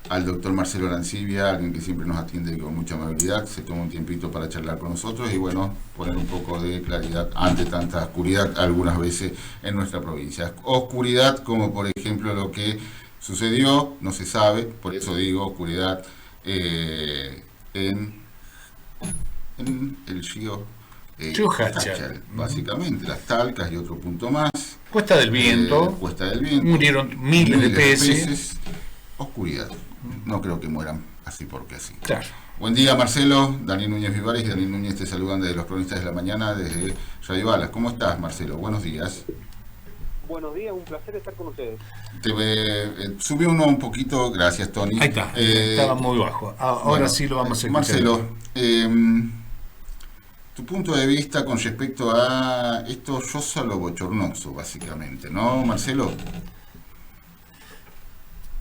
al doctor Marcelo Arancibia, alguien que siempre nos atiende con mucha amabilidad, se toma un tiempito para charlar con nosotros y bueno, poner un poco de claridad ante tanta oscuridad algunas veces en nuestra provincia. Oscuridad como por ejemplo lo que sucedió, no se sabe, por eso digo oscuridad eh, en, en el río Chujacha. Hachal, básicamente, las Talcas y otro punto más, Cuesta del Viento. Cuesta del Viento, Murieron miles de peces. oscuridad. No creo que mueran así porque así. Claro. Buen día, Marcelo. Daniel Núñez Vivares y Daniel Núñez te saludan desde los cronistas de la mañana desde Radio Balas. ¿Cómo estás, Marcelo? Buenos días. Buenos días, un placer estar con ustedes. Subí uno un poquito, gracias, Tony. Ahí está, estaba muy bajo. Ahora bueno, sí lo vamos a escuchar. Marcelo, tu punto de vista con respecto a esto, yo solo bochornoso, básicamente, ¿no, Marcelo?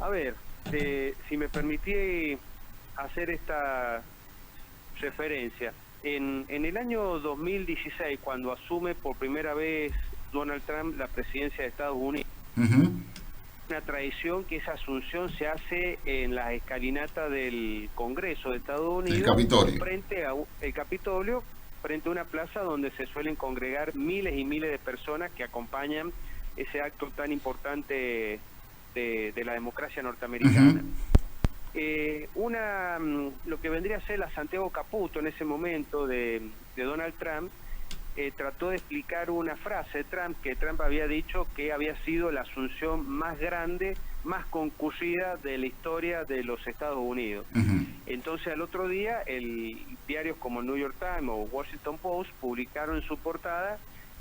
A ver, si me permití hacer esta referencia. En el año 2016, cuando asume por primera vez Donald Trump la presidencia de Estados Unidos, una tradición que esa asunción se hace en las escalinatas del Congreso de Estados Unidos, el Capitolio. El Capitolio, frente a una plaza donde se suelen congregar miles y miles de personas que acompañan ese acto tan importante de la democracia norteamericana. Lo que vendría a ser la Santiago Caputo en ese momento de Donald Trump, trató de explicar una frase de Trump, que Trump había dicho que había sido la asunción más grande, más concurrida de la historia de los Estados Unidos. Entonces al otro día, diarios como el New York Times o Washington Post publicaron en su portada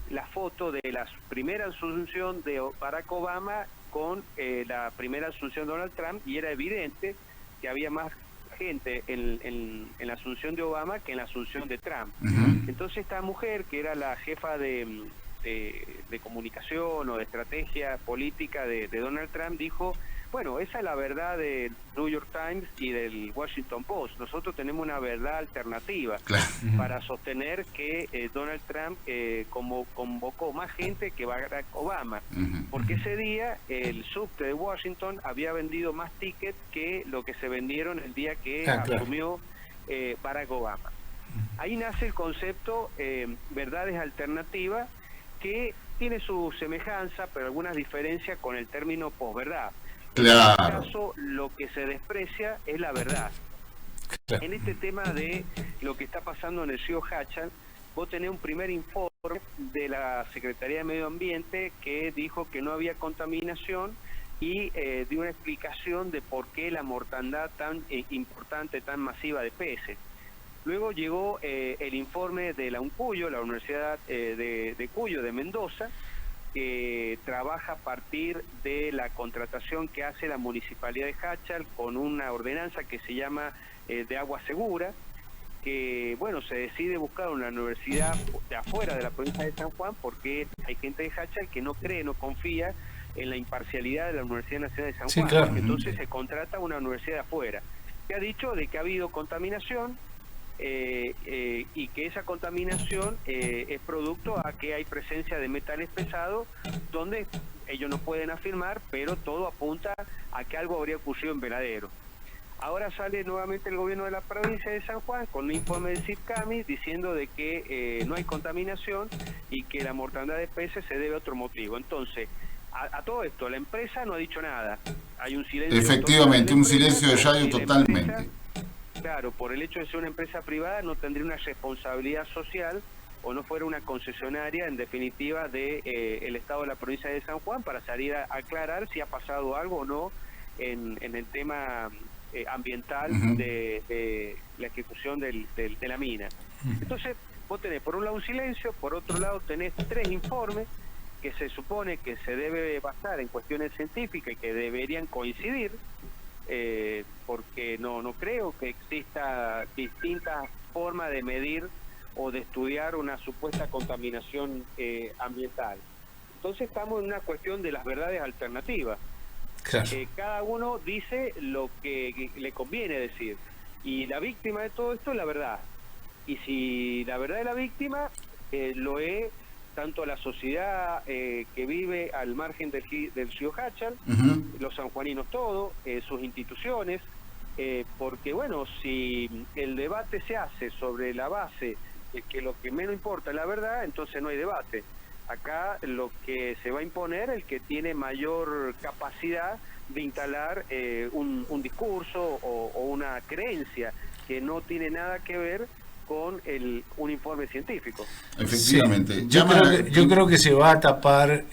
la foto de la primera asunción de Barack Obama con la primera asunción de Donald Trump, y era evidente que había más gente en la asunción de Obama que en la asunción de Trump. Entonces esta mujer, que era la jefa de comunicación o de estrategia política de Donald Trump, dijo, bueno, esa es la verdad del New York Times y del Washington Post. Nosotros tenemos una verdad alternativa para sostener que Donald Trump convocó más gente que Barack Obama, porque ese día el subte de Washington había vendido más tickets que lo que se vendieron el día que asumió Barack Obama. Ahí nace el concepto verdades alternativas, que tiene su semejanza, pero algunas diferencias con el término posverdad. Claro. En este caso, lo que se desprecia es la verdad. Claro. En este tema de lo que está pasando en el río Hachal, vos tenés un primer informe de la Secretaría de Medio Ambiente que dijo que no había contaminación y dio una explicación de por qué la mortandad tan importante, tan masiva de peces. Luego llegó el informe de la UNCUYO, la Universidad de Cuyo de Mendoza, que trabaja a partir de la contratación que hace la Municipalidad de Hachal con una ordenanza que se llama de agua segura, que bueno, se decide buscar una universidad de afuera de la provincia de San Juan, porque hay gente de Hachal que no cree, no confía en la imparcialidad de la Universidad Nacional de San Juan. Claro. Entonces se contrata una universidad de afuera, que ha dicho de que ha habido contaminación, y que esa contaminación es producto a que hay presencia de metales pesados, donde ellos no pueden afirmar, pero todo apunta a que algo habría ocurrido en Veladero. Ahora sale nuevamente el gobierno de la provincia de San Juan con un informe del CIPCAMI diciendo de que no hay contaminación y que la mortandad de peces se debe a otro motivo. Entonces, a todo esto, la empresa no ha dicho nada. Hay un silencio. Efectivamente, un silencio de radio totalmente. Claro, por el hecho de ser una empresa privada no tendría una responsabilidad social o no fuera una concesionaria, en definitiva, de el Estado de la provincia de San Juan, para salir a aclarar si ha pasado algo o no en el tema ambiental de la ejecución de la mina. Entonces, vos tenés por un lado un silencio, por otro lado tenés 3 informes que se supone que se debe basar en cuestiones científicas y que deberían coincidir, porque no creo que exista distintas formas de medir o de estudiar una supuesta contaminación ambiental. Entonces estamos en una cuestión de las verdades alternativas. Claro. Cada uno dice lo que le conviene decir, y la víctima de todo esto es la verdad. Y si la verdad de la víctima lo es tanto la sociedad que vive al margen del río Hachal, los sanjuaninos todos, sus instituciones, porque bueno, si el debate se hace sobre la base de que lo que menos importa es la verdad, entonces no hay debate. Acá lo que se va a imponer es el que tiene mayor capacidad de instalar un discurso o una creencia que no tiene nada que ver con un informe científico. Efectivamente. Sí, yo creo que se va a tapar,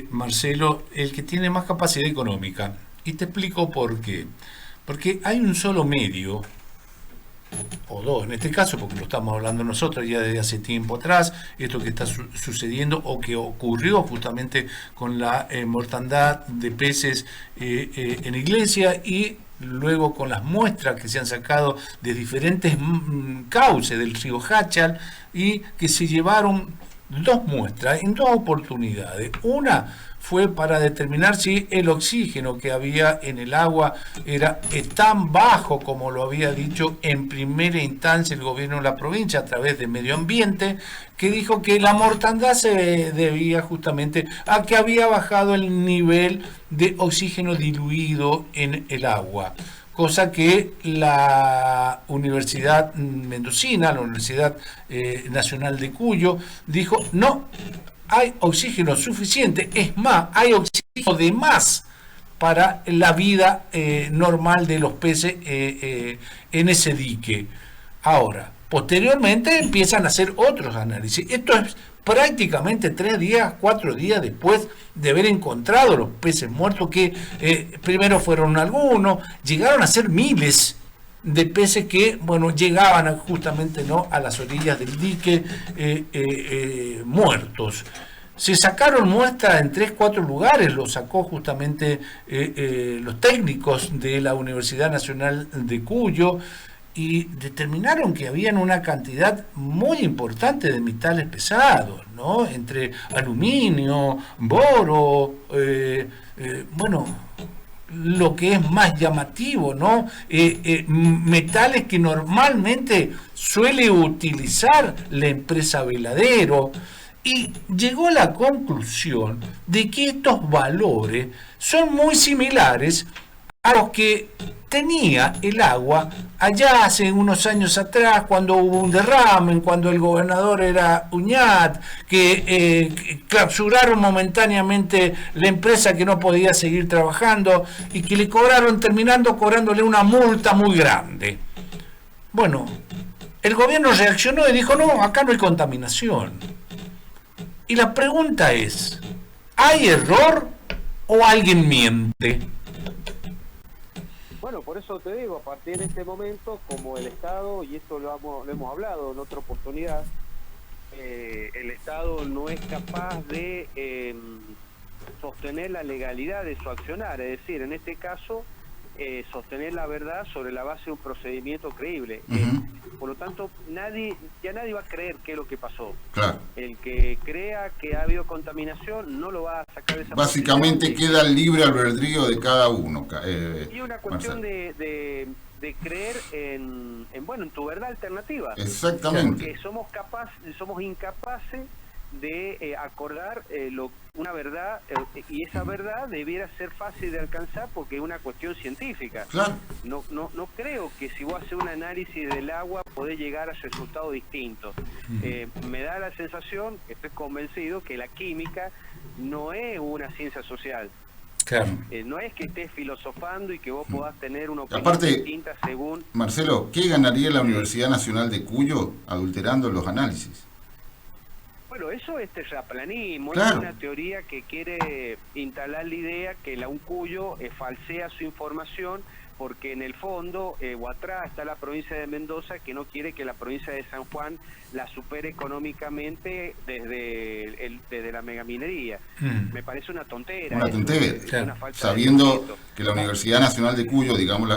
Marcelo, el que tiene más capacidad económica. Y te explico por qué. Porque hay un solo medio, o dos en este caso, porque lo estamos hablando nosotros ya desde hace tiempo atrás, esto que está sucediendo o que ocurrió justamente con la mortandad de peces en Iglesia, y luego con las muestras que se han sacado de diferentes cauces del río Hachal, y que se llevaron dos muestras en dos oportunidades. Una fue para determinar si el oxígeno que había en el agua era tan bajo como lo había dicho en primera instancia el gobierno de la provincia a través de Medio Ambiente, que dijo que la mortandad se debía justamente a que había bajado el nivel de oxígeno diluido en el agua. Cosa que la Universidad Mendocina, la Universidad Nacional de Cuyo, dijo no, hay oxígeno suficiente, es más, hay oxígeno de más para la vida normal de los peces en ese dique. Ahora, posteriormente empiezan a hacer otros análisis. Esto es prácticamente 3 días, 4 días después de haber encontrado los peces muertos, que primero fueron algunos, llegaron a ser miles de peces que, bueno, llegaban justamente no a las orillas del dique muertos. Se sacaron muestras en 3-4 lugares, lo sacó justamente los técnicos de la Universidad Nacional de Cuyo, y determinaron que habían una cantidad muy importante de metales pesados, ¿no? Entre aluminio, boro, bueno, lo que es más llamativo, ¿no? Metales que normalmente suele utilizar la empresa Veladero, y llegó a la conclusión de que estos valores son muy similares a los que tenía el agua allá hace unos años atrás, cuando hubo un derrame, cuando el gobernador era Uñat, que clausuraron momentáneamente la empresa, que no podía seguir trabajando, y que le terminando cobrándole una multa muy grande. Bueno, el gobierno reaccionó y dijo, no, acá no hay contaminación. Y la pregunta es, ¿hay error o alguien miente? Bueno, por eso te digo, a partir de este momento, como el Estado, y esto lo hemos hablado en otra oportunidad, el Estado no es capaz de sostener la legalidad de su accionar, es decir, en este caso, sostener la verdad sobre la base de un procedimiento creíble. Por lo tanto, ya nadie va a creer qué es lo que pasó. Claro. El que crea que ha habido contaminación no lo va a sacar de esa Básicamente queda el libre albedrío de cada uno. Y una cuestión de creer en tu verdad alternativa. Exactamente. Porque somos incapaces de acordar una verdad, y esa verdad debiera ser fácil de alcanzar porque es una cuestión científica. Claro. No creo que si vos haces un análisis del agua podés llegar a resultados distintos. Me da la sensación, estoy convencido, que la química no es una ciencia social. Claro. No es que estés filosofando y que vos podás tener una opinión Aparte, distinta según... Marcelo, ¿qué ganaría la Universidad Nacional de Cuyo adulterando los análisis? Bueno, eso es terraplanismo, claro. Es una teoría que quiere instalar la idea que la UNCuyo falsea su información, porque en el fondo o atrás está la provincia de Mendoza, que no quiere que la provincia de San Juan la supere económicamente desde la megaminería. Me parece una tontera. Una tontera, claro. Una falta sabiendo que la Universidad Nacional de Cuyo, digamos,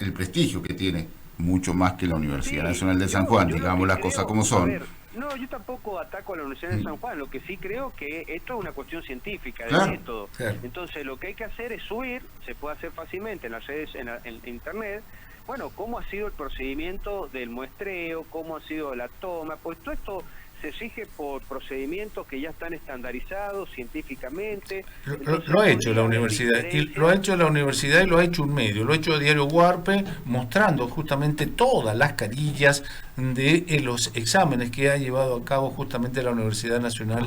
el prestigio que tiene, mucho más que la Universidad Nacional de San Juan, digamos las cosas como son. No, yo tampoco ataco a la Universidad de San Juan, lo que sí creo que esto es una cuestión científica, de claro, método. Claro. Entonces lo que hay que hacer es subir, se puede hacer fácilmente en las redes, en internet, bueno, cómo ha sido el procedimiento del muestreo, cómo ha sido la toma, pues todo esto se rige por procedimientos que ya están estandarizados científicamente. Lo ha hecho la universidad, y lo ha hecho la universidad y lo ha hecho un medio, lo ha hecho Diario Huarpe, mostrando justamente todas las carillas de los exámenes que ha llevado a cabo justamente la Universidad Nacional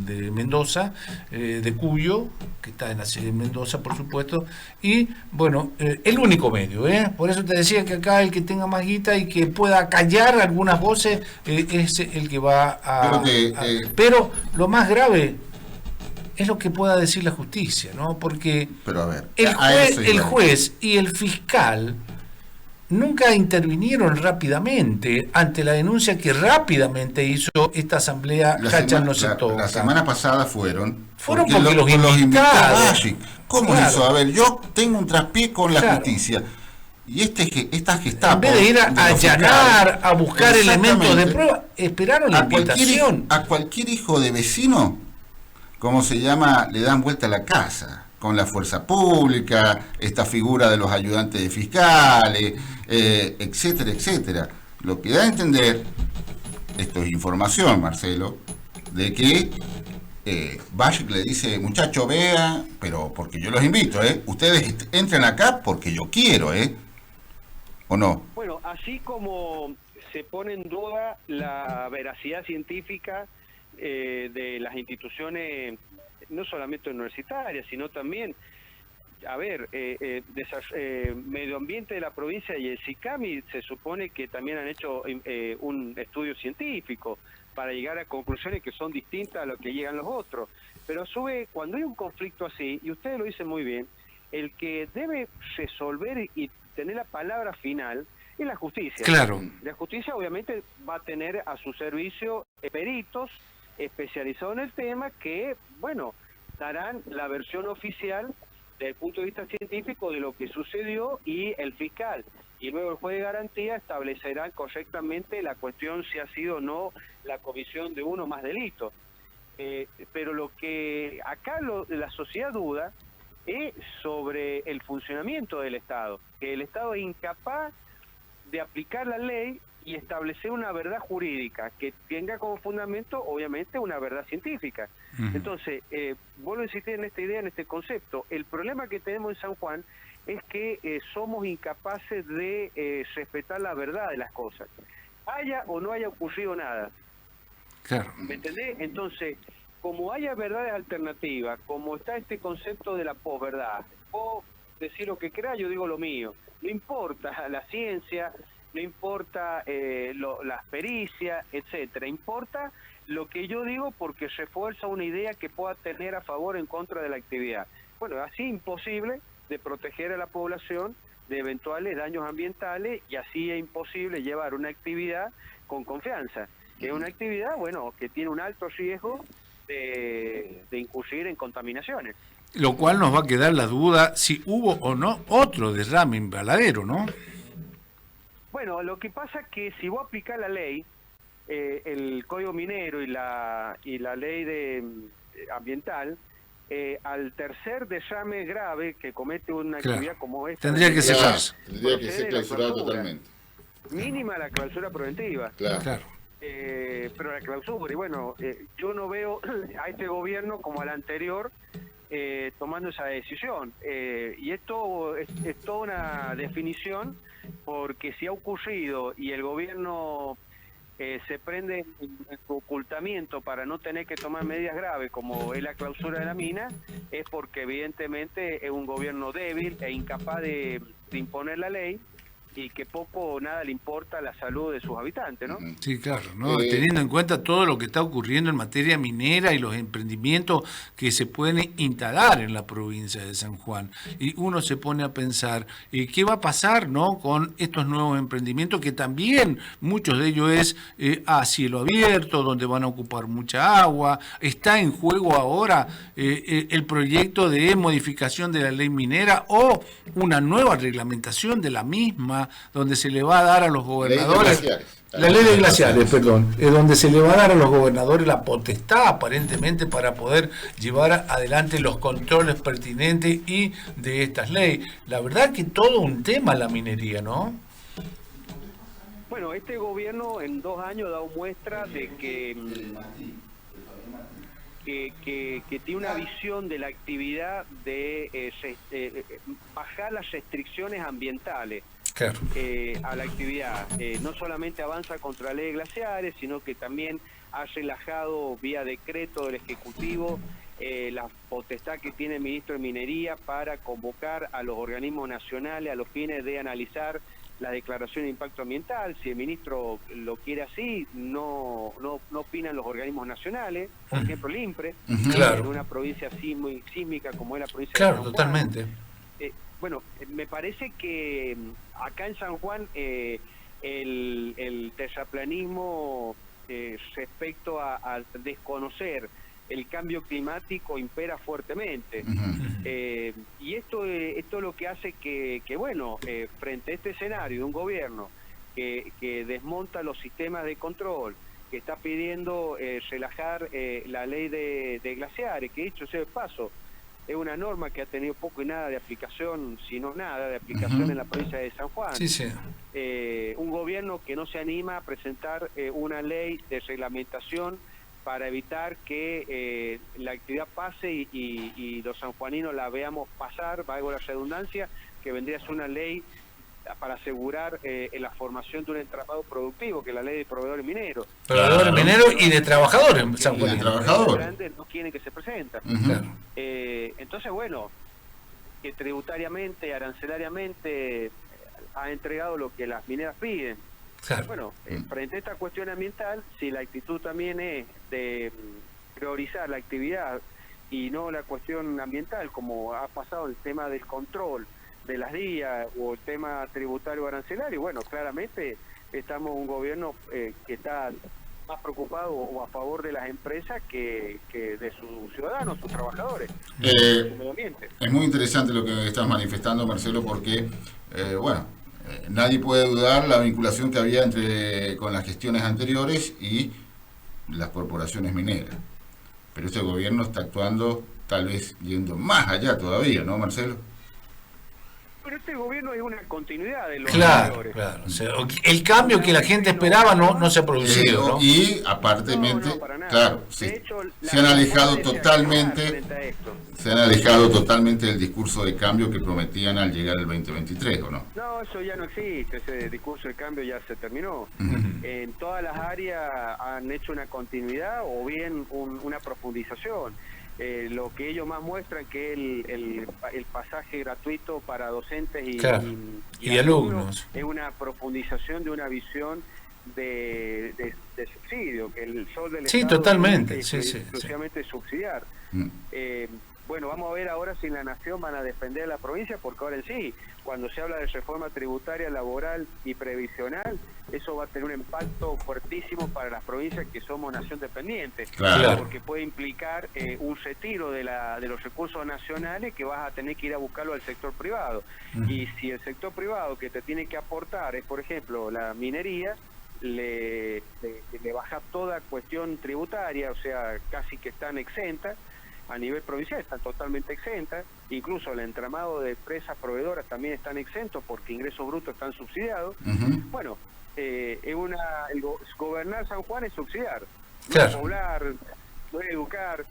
de Mendoza, de Cuyo, que está en Mendoza, por supuesto, y bueno, el único medio, por eso te decía que acá el que tenga más guita y que pueda callar algunas voces es el que va pero lo más grave es lo que pueda decir la justicia, ¿no? Porque pero a ver, el juez y el fiscal nunca intervinieron rápidamente ante la denuncia que rápidamente hizo esta asamblea. La semana pasada fueron porque los invitados. ¿Cómo claro. Eso? A ver, yo tengo un traspié con la justicia. Y esta Gestapo, en vez de ir a allanar, a buscar elementos de prueba, esperaron la invitación. A cualquier hijo de vecino, ¿cómo se llama? Le dan vuelta a la casa, con la fuerza pública, esta figura de los ayudantes de fiscales, etcétera, etcétera. Lo que da a entender, esto es información, Marcelo, de que Bajic le dice, muchacho, vea, pero porque yo los invito, ustedes entren acá porque yo quiero, ¿o no? Bueno, así como se pone en duda la veracidad científica de las instituciones, no solamente universitarias, sino también, a ver, Medio Ambiente de la provincia y el SICAMI se supone que también han hecho un estudio científico para llegar a conclusiones que son distintas a lo que llegan los otros. Pero a su vez, cuando hay un conflicto así, y ustedes lo dicen muy bien, el que debe resolver y tener la palabra final es la justicia. Claro. La justicia obviamente va a tener a su servicio peritos especializados en el tema que, bueno, darán la versión oficial desde el punto de vista científico de lo que sucedió, y el fiscal y luego el juez de garantía establecerán correctamente la cuestión si ha sido o no la comisión de uno o más delitos. Pero lo que acá la sociedad duda es sobre el funcionamiento del Estado, que el Estado es incapaz de aplicar la ley y establecer una verdad jurídica que tenga como fundamento, obviamente, una verdad científica. Entonces, vuelvo a insistir en esta idea, en este concepto. El problema que tenemos en San Juan es que somos incapaces de respetar la verdad de las cosas, haya o no haya ocurrido nada. Claro. ¿Me entendés? Entonces, como haya verdades alternativas, como está este concepto de la posverdad, vos decís lo que querás, yo digo lo mío. No importa la ciencia, no importa las pericias, etcétera. Importa lo que yo digo porque refuerza una idea que pueda tener a favor o en contra de la actividad. Bueno, así imposible de proteger a la población de eventuales daños ambientales, y así es imposible llevar una actividad con confianza, que es una actividad, bueno, que tiene un alto riesgo de incurrir en contaminaciones. Lo cual nos va a quedar la duda si hubo o no otro derrame invernadero, ¿no? Bueno, lo que pasa es que si vos aplicás la ley, el Código Minero y la ley ambiental, al tercer derrame grave que comete una actividad como esta, tendría que cerrarse. Tendría que ser clausurado totalmente. Mínima la clausura preventiva. Claro. Pero la clausura, y bueno, yo no veo a este gobierno como al anterior tomando esa decisión. Y esto es toda una definición, porque si ha ocurrido y el gobierno se prende en su ocultamiento para no tener que tomar medidas graves como es la clausura de la mina, es porque evidentemente es un gobierno débil e incapaz de imponer la ley, y que poco o nada le importa la salud de sus habitantes, ¿no? Sí, claro, ¿no? Teniendo en cuenta todo lo que está ocurriendo en materia minera y los emprendimientos que se pueden instalar en la provincia de San Juan. Y uno se pone a pensar, ¿qué va a pasar, no, con estos nuevos emprendimientos, que también muchos de ellos es a cielo abierto, donde van a ocupar mucha agua? Está en juego ahora el proyecto de modificación de la ley minera o una nueva reglamentación de la misma, donde se le va a dar a los gobernadores la ley de glaciares, perdón, donde se le va a dar a los gobernadores la potestad aparentemente para poder llevar adelante los controles pertinentes y de estas leyes. La verdad que todo un tema la minería, ¿no? Bueno, Bueno, este gobierno en 2 años ha dado muestra de que tiene una visión de la actividad de bajar las restricciones ambientales. Claro. A la actividad. No solamente avanza contra la ley de glaciares, sino que también ha relajado vía decreto del Ejecutivo la potestad que tiene el ministro de Minería para convocar a los organismos nacionales a los fines de analizar la declaración de impacto ambiental. Si el ministro lo quiere así, no opinan los organismos nacionales, por ejemplo el INPRE, claro, en una provincia así muy sísmica como es la provincia claro, de San Juan. Totalmente. Bueno, me parece que acá en San Juan el terraplanismo respecto a desconocer el cambio climático impera fuertemente. Y esto es lo que hace que bueno, frente a este escenario de un gobierno que desmonta los sistemas de control, que está pidiendo relajar la ley de glaciares, que dicho sea de paso, es una norma que ha tenido poco y nada de aplicación, sino nada de aplicación en la provincia de San Juan. Sí, sí. Un gobierno que no se anima a presentar una ley de reglamentación para evitar que la actividad pase y los sanjuaninos la veamos pasar, valga la redundancia, que vendría a ser una ley para asegurar la formación de un entramado productivo, que es la ley de proveedores mineros. Proveedores mineros y de trabajadores en San Juan. Trabajadores grandes no quieren que se presenten. Claro. Entonces, bueno, que tributariamente, arancelariamente ha entregado lo que las mineras piden. Claro. Bueno, frente a esta cuestión ambiental, si la actitud también es de priorizar la actividad y no la cuestión ambiental, como ha pasado el tema del control de las días o el tema tributario arancelario, bueno, claramente estamos un gobierno que está más preocupado o a favor de las empresas que de sus ciudadanos, sus trabajadores, de su medio ambiente. Es muy interesante lo que estás manifestando, Marcelo, porque, nadie puede dudar la vinculación que había con las gestiones anteriores y las corporaciones mineras. Pero este gobierno está actuando tal vez yendo más allá todavía, ¿no, Marcelo? Pero este gobierno es una continuidad de los Claro, anteriores. claro. O sea, el cambio que la gente esperaba no se ha producido, ¿no? Y aparentemente, No, para nada. claro, De hecho, se han alejado frente a esto. se han alejado totalmente del discurso de cambio que prometían al llegar el 2023, ¿o no? No, eso ya no existe, ese discurso de cambio ya se terminó. En todas las áreas han hecho una continuidad o bien una profundización. Lo que ellos más muestran que el pasaje gratuito para docentes y alumnos es una profundización de una visión de subsidio, que el sol del Estado totalmente, es exclusivamente subsidiar. Bueno, vamos a ver ahora si en la Nación van a defender a la provincia, porque ahora en sí, cuando se habla de reforma tributaria, laboral y previsional, eso va a tener un impacto fuertísimo para las provincias que somos nación dependiente, Claro. porque puede implicar un retiro de los recursos nacionales que vas a tener que ir a buscarlo al sector privado. Y si el sector privado que te tiene que aportar es, por ejemplo, la minería, le baja toda cuestión tributaria, o sea, casi que están exentas. A nivel provincial están totalmente exentas, incluso el entramado de empresas proveedoras también están exentos porque ingresos brutos están subsidiados. Bueno, gobernar San Juan es subsidiar, Claro. no es poblar, no es educar,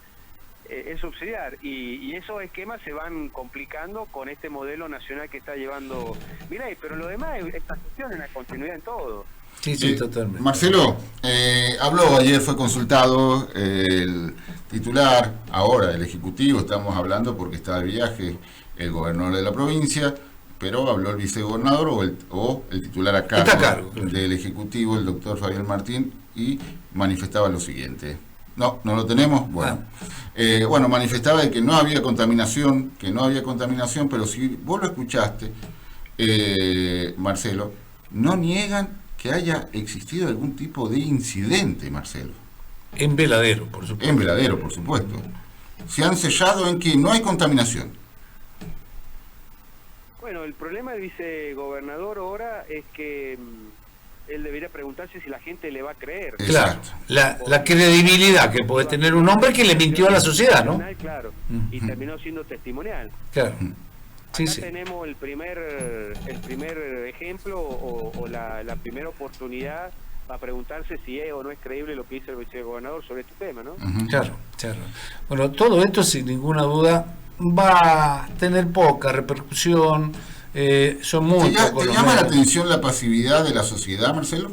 es subsidiar, y esos esquemas se van complicando con este modelo nacional que está llevando Milei, pero lo demás, esta cuestión es una continuidad en todo. Sí, totalmente. Marcelo, habló ayer, fue consultado el titular, ahora el Ejecutivo, estamos hablando porque está de viaje el gobernador de la provincia, pero habló el vicegobernador o el titular a cargo del Ejecutivo, el doctor Fabián Martín, y manifestaba lo siguiente. No lo tenemos. Bueno, manifestaba de que no había contaminación, pero si vos lo escuchaste, Marcelo, no niegan que haya existido algún tipo de incidente, Marcelo. En Veladero, por supuesto. En Veladero, por supuesto. Se han sellado en que no hay contaminación. Bueno, el problema del vicegobernador ahora es que él debería preguntarse si la gente le va a creer. Claro, la credibilidad que puede tener un hombre que le mintió a la sociedad, ¿no? Claro, y terminó siendo testimonial. Claro. Sí, acá sí. tenemos el primer ejemplo o la primera oportunidad para preguntarse si es o no es creíble lo que dice el vicegobernador sobre este tema, ¿no? Claro, claro. Bueno, todo esto sin ninguna duda va a tener poca repercusión, son muy pocos ¿Te los llama la medios. atención la pasividad de la sociedad, Marcelo?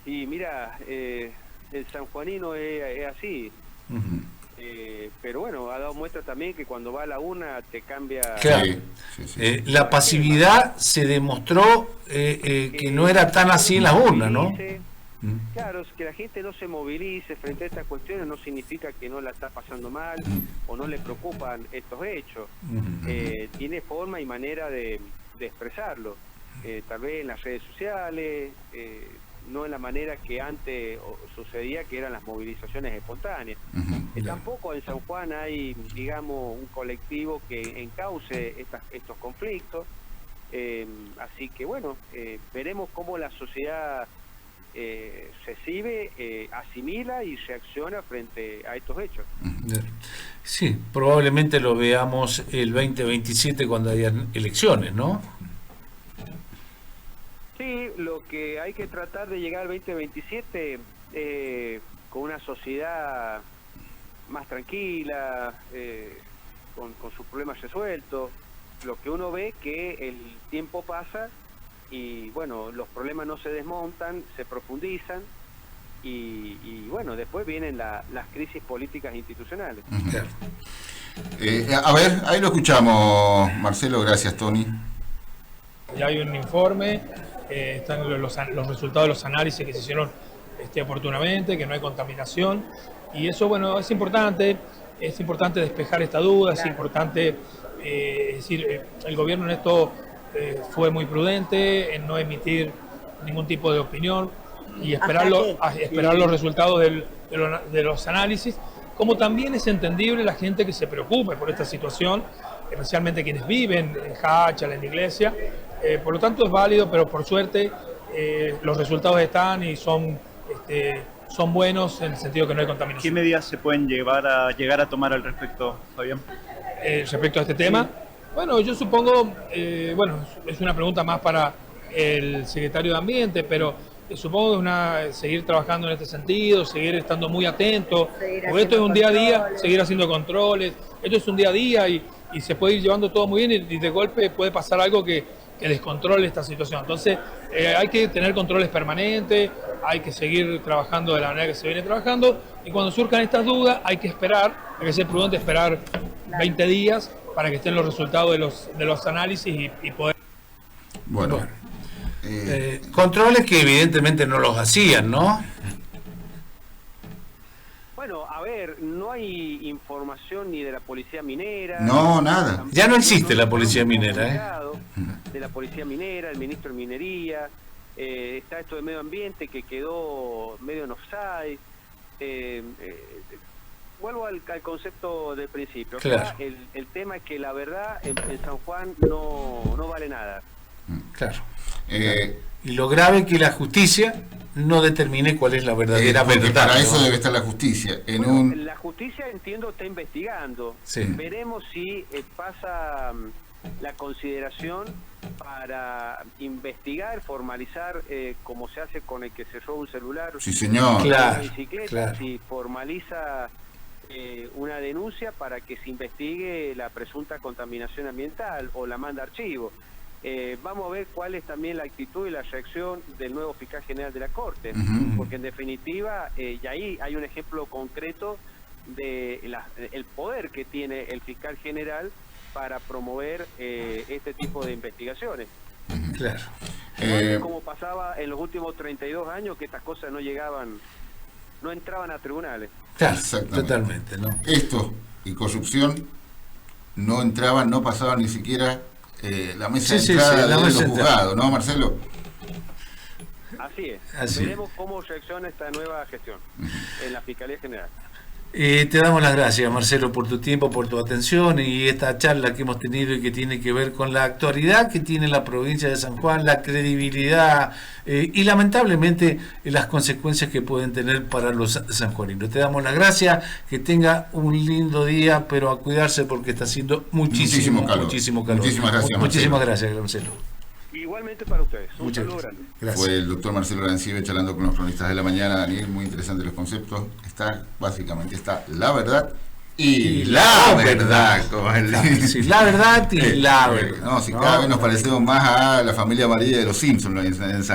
Y mira, el sanjuanino es así. Ujú. Pero bueno, ha dado muestra también que cuando va a la urna te cambia. Claro. Sí. La pasividad se demostró que no era tan así en las urnas, ¿no? Claro, es que la gente no se movilice frente a estas cuestiones no significa que no la está pasando mal o no le preocupan estos hechos. Tiene forma y manera de expresarlo. Tal vez en las redes sociales, no en la manera que antes sucedía, que eran las movilizaciones espontáneas. Tampoco en San Juan hay, digamos, un colectivo que encauce estos conflictos. Así que bueno, veremos cómo la sociedad recibe, asimila y reacciona frente a estos hechos. Sí, probablemente lo veamos el 2027 cuando haya elecciones, ¿no? Sí, lo que hay que tratar de llegar al 2027 con una sociedad más tranquila, con sus problemas resueltos. Lo que uno ve que el tiempo pasa y bueno, los problemas no se desmontan, se profundizan y bueno, después vienen las crisis políticas institucionales. Claro. A ver, ahí lo escuchamos, Marcelo, gracias, Tony. Ya hay un informe, están los resultados de los análisis que se hicieron oportunamente, que no hay contaminación, y eso, bueno, es importante despejar esta duda, es importante, decir, el gobierno en esto fue muy prudente en no emitir ningún tipo de opinión y esperar los resultados de los análisis, como también es entendible la gente que se preocupe por esta situación, especialmente quienes viven en Jáchal, en la iglesia. Por lo tanto es válido, pero por suerte los resultados están y son buenos en el sentido que no hay contaminación. ¿Qué medidas se pueden llegar a tomar al respecto, Fabián? Respecto a este tema, bueno, yo supongo, es una pregunta más para el secretario de Ambiente, pero supongo que seguir trabajando en este sentido, seguir estando muy atento, porque esto es un día a día, seguir haciendo controles, esto es un día a día y se puede ir llevando todo muy bien y de golpe puede pasar algo que descontrole esta situación. Entonces hay que tener controles permanentes, hay que seguir trabajando de la manera que se viene trabajando y cuando surjan estas dudas hay que ser prudente, esperar 20 días para que estén los resultados de los análisis y poder... Bueno. Controles que evidentemente no los hacían, ¿no? Bueno, a ver, no hay información ni de la policía minera. No, nada. Ya no existe la policía minera, de la policía minera, el ministro de Minería, está esto de medio ambiente que quedó medio en offside. Vuelvo al concepto del principio. Claro. Acá el tema es que la verdad en San Juan no vale nada. Claro. Y lo grave es que la justicia no determine cuál es la verdadera verdad. Para eso debe estar la justicia. La justicia, entiendo, está investigando. Sí. Veremos si pasa la consideración para investigar, formalizar, como se hace con el que se roba un celular. Sí, señor. Claro, una bicicleta, claro. si formaliza una denuncia para que se investigue la presunta contaminación ambiental o la manda a archivo. Vamos a ver cuál es también la actitud y la reacción del nuevo fiscal general de la Corte, porque en definitiva, y ahí hay un ejemplo concreto de el poder que tiene el fiscal general para promover este tipo de investigaciones. Claro. Como pasaba en los últimos 32 años, que estas cosas no entraban a tribunales. Claro, totalmente, ¿no? Esto y corrupción no entraban, no pasaban ni siquiera la mesa de entrada de los juzgados, ¿no, Marcelo? Así es. Así. Veremos cómo reacciona esta nueva gestión en la Fiscalía General. Te damos las gracias, Marcelo, por tu tiempo, por tu atención y esta charla que hemos tenido y que tiene que ver con la actualidad que tiene la provincia de San Juan, la credibilidad y lamentablemente las consecuencias que pueden tener para los sanjuaninos. Te damos las gracias, que tenga un lindo día, pero a cuidarse porque está haciendo muchísimo calor. Muchísimas gracias, Muchísimas gracias, Marcelo. Igualmente para ustedes. Un Muchas saludo gracias. grande. Gracias. Fue el doctor Marcelo Arancibe charlando con los cronistas de la mañana. Daniel, muy interesantes los conceptos. Básicamente está la verdad y la verdad. Sí, la verdad y la verdad. No, si cada vez nos parecemos más a la familia María de los Simpsons en